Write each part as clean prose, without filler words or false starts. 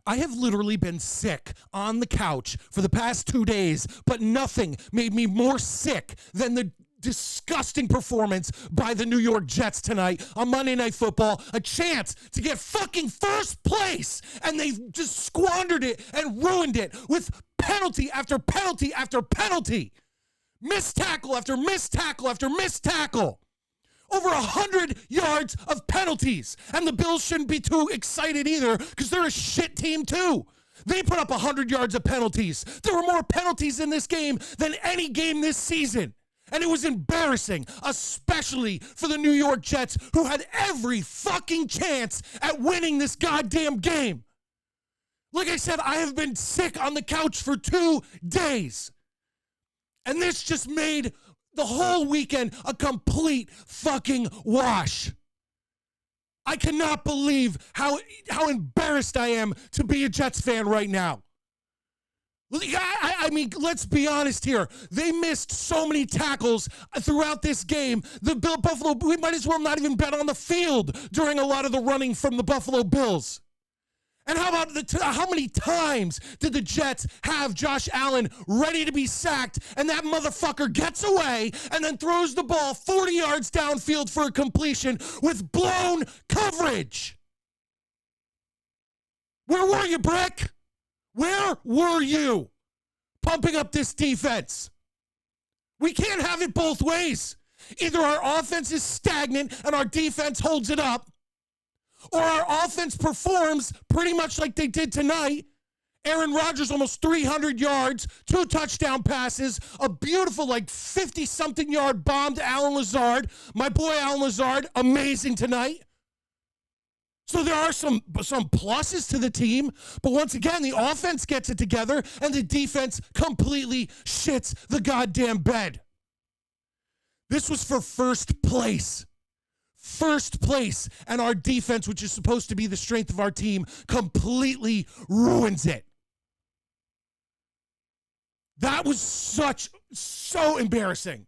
I have literally been sick on the couch for the past 2 days, but nothing made me more sick than the disgusting performance by the New York Jets tonight on Monday Night Football. A chance to get fucking first place, and they just squandered it and ruined it with penalty after penalty after penalty. Missed tackle after missed tackle after missed tackle. Over 100 yards of penalties. And the Bills shouldn't be too excited either because they're a shit team too. They put up 100 yards of penalties. There were more penalties in this game than any game this season. And it was embarrassing, especially for the New York Jets, who had every fucking chance at winning this goddamn game. Like I said, I have been sick on the couch for 2 days. And this just made the whole weekend a complete fucking wash. I cannot believe how embarrassed I am to be a Jets fan right now. I mean, let's be honest here. They missed so many tackles throughout this game. The Buffalo, we might as well not even bet on the field during a lot of the running from the Buffalo Bills. And how about how many times did the Jets have Josh Allen ready to be sacked, and that motherfucker gets away and then throws the ball 40 yards downfield for a completion with blown coverage? Where were you, Brick? Where were you pumping up this defense? We can't have it both ways. Either our offense is stagnant and our defense holds it up, or our offense performs pretty much like they did tonight. Aaron Rodgers almost 300 yards, 2 touchdown passes, a beautiful 50-something yard bomb to Allen Lazard. My boy Allen Lazard, amazing tonight. So there are some pluses to the team, but once again, the offense gets it together and the defense completely shits the goddamn bed. This was for first place. First place, and our defense, which is supposed to be the strength of our team, completely ruins it. That was so embarrassing.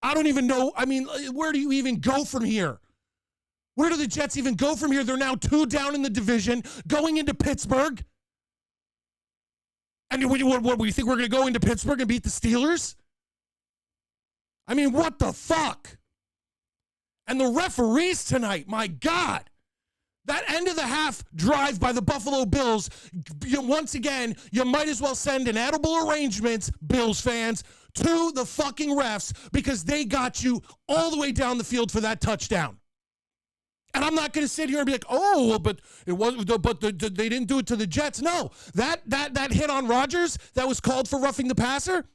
I don't even know. I mean, where do you even go from here? Where do the Jets even go from here? They're now 2 down in the division, going into Pittsburgh. And what we think we're going to go into Pittsburgh and beat the Steelers? I mean, what the fuck? And the referees tonight, my God. That end of the half drive by the Buffalo Bills, once again, you might as well send an edible arrangements, Bills fans, to the fucking refs because they got you all the way down the field for that touchdown. And I'm not going to sit here and be like, oh, well, but it was, but they didn't do it to the Jets. No, that hit on Rodgers that was called for roughing the passer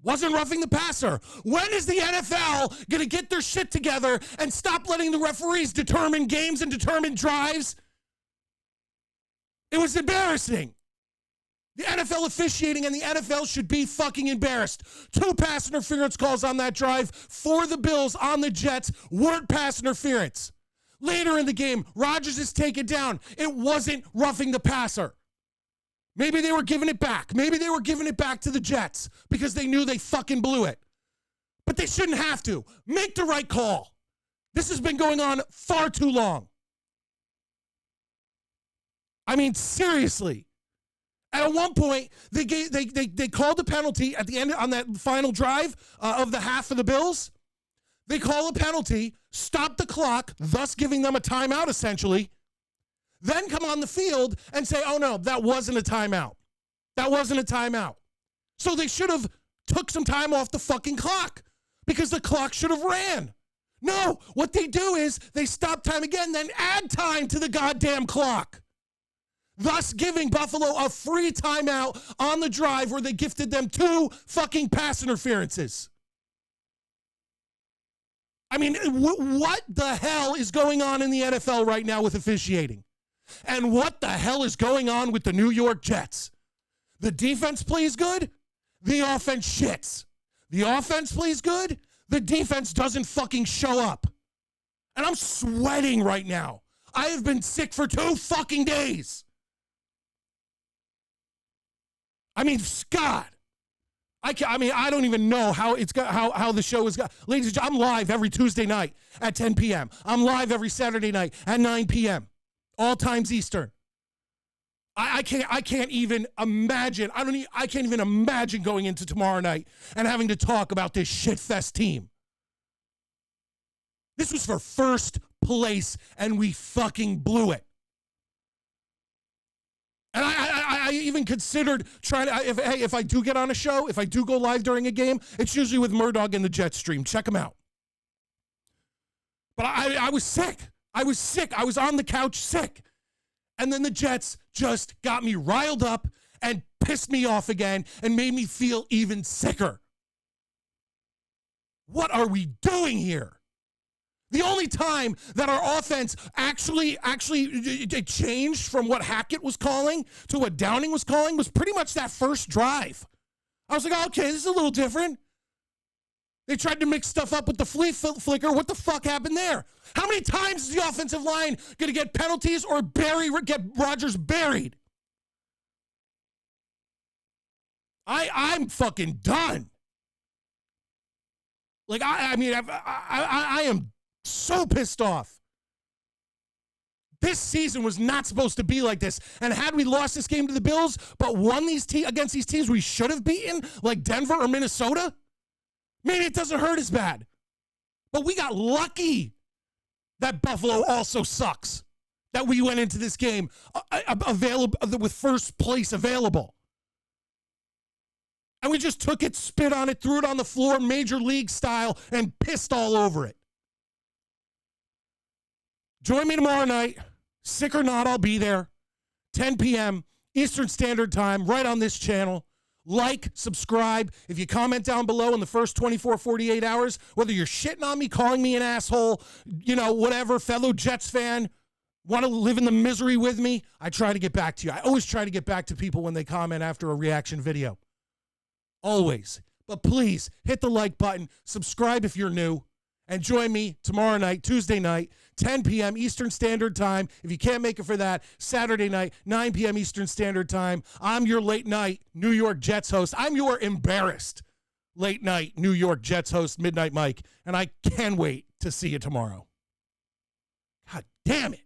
wasn't roughing the passer. When is the NFL going to get their shit together and stop letting the referees determine games and determine drives? It was embarrassing. The NFL officiating and the NFL should be fucking embarrassed. 2 pass interference calls on that drive for the Bills on the Jets weren't pass interference. Later in the game, Rodgers is taken down. It wasn't roughing the passer. Maybe they were giving it back. Maybe they were giving it back to the Jets because they knew they fucking blew it. But they shouldn't have to. Make the right call. This has been going on far too long. I mean, seriously. At one point, they called a penalty at the end on that final drive of the half of the Bills. They call a penalty, stop the clock, thus giving them a timeout essentially. Then come on the field and say, oh no, that wasn't a timeout. That wasn't a timeout. So they should have took some time off the fucking clock because the clock should have ran. No, what they do is they stop time again, then add time to the goddamn clock. Thus giving Buffalo a free timeout on the drive where they gifted them 2 fucking pass interferences. I mean, what the hell is going on in the NFL right now with officiating? And what the hell is going on with the New York Jets? The defense plays good, the offense shits. The offense plays good, the defense doesn't fucking show up. And I'm sweating right now. I have been sick for 2 fucking days. I mean, Scott. I don't even know how how the show is. Ladies and gentlemen, I'm live every Tuesday night at 10 p.m. I'm live every Saturday night at 9 p.m. All times Eastern. I can't even imagine. I can't even imagine going into tomorrow night and having to talk about this shitfest team. This was for first place, and we fucking blew it. And I even considered trying to, if I do get on a show, if I do go live during a game, it's usually with Murdoch and the Jets stream. Check them out. But I was sick. I was sick. I was on the couch sick. And then the Jets just got me riled up and pissed me off again and made me feel even sicker. What are we doing here? The only time that our offense actually it changed from what Hackett was calling to what Downing was calling was pretty much that first drive. I was like, oh, okay, this is a little different. They tried to mix stuff up with the flea flicker. What the fuck happened there? How many times is the offensive line going to get penalties or get Rodgers buried? I'm fucking done. Like, I am so pissed off. This season was not supposed to be like this. And had we lost this game to the Bills, but won against these teams we should have beaten, like Denver or Minnesota, maybe it doesn't hurt as bad. But we got lucky that Buffalo also sucks. That we went into this game available with first place available. And we just took it, spit on it, threw it on the floor, major league style, and pissed all over it. Join me tomorrow night. Sick or not, I'll be there. 10 p.m. Eastern Standard Time, right on this channel. Like, subscribe. If you comment down below in the first 24, 48 hours, whether you're shitting on me, calling me an asshole, whatever, fellow Jets fan, want to live in the misery with me, I try to get back to you. I always try to get back to people when they comment after a reaction video. Always. But please, hit the like button, subscribe if you're new, and join me tomorrow night, Tuesday night, 10 p.m. Eastern Standard Time. If you can't make it for that, Saturday night, 9 p.m. Eastern Standard Time. I'm your late night New York Jets host. I'm your embarrassed late night New York Jets host, Midnight Mike, and I can't wait to see you tomorrow. God damn it.